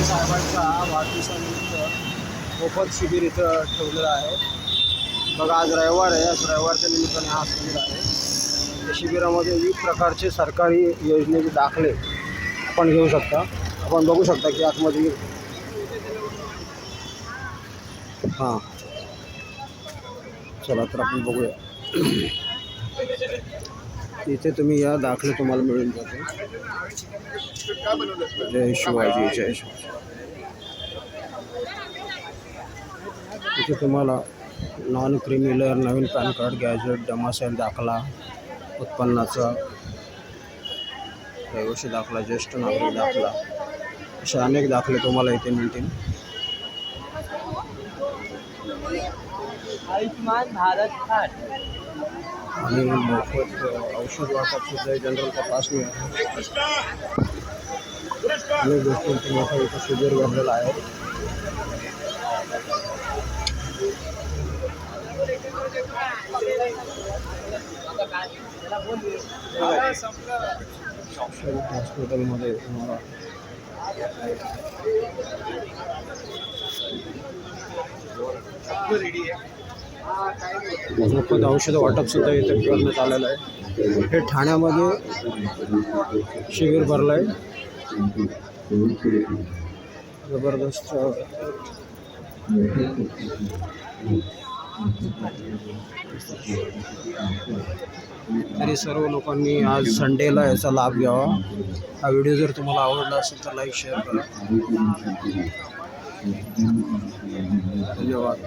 शिंदे साहेबांचा वाढदिवसानिमित्त मोफत शिबिर इथं ठेवलेलं आहे. बघा आज रविवार आहे, आज रविवारच्या निमित्ताने हा शिबिर आहे. या शिबिरामध्ये विविध प्रकारचे सरकारी योजनेचे दाखले आपण घेऊ शकता. आपण बघू शकता की आतमध्ये हां चला तर आपण बघूया. इथे तुम्ही या दाखले तुम्हाला मिळून जाते. जय शिवाजी जय शिवाजी. इथे तुम्हाला नॉन क्रिमिनल, नवीन पॅन कार्ड, गॅजेट, डमासेल दाखला, उत्पन्नाचा रहिवासी दाखला, ज्येष्ठ नागरिक दाखला, असे अनेक दाखले तुम्हाला इथे मिळतील. आयुष्मान भारत कार्ड आणि मोफत औषध वाटप सुद्धा जनरल तपासणी आहे. अनेक गोष्टींचं मोठं इथं शिबिर भरलेलं आहे. हॉस्पिटलमध्ये तुम्हाला मोफत औषध वाटप सुद्धा इथे करण्यात आलेलं आहे. हे ठाण्यामध्ये शिबिर भरलं आहे. जबरदस्त तरी सर्व लोकांनी आज संडेला याचा लाभ घ्यावा. हा व्हिडिओ जर तुम्हाला आवडला असेल तर लाईक शेअर करा. धन्यवाद.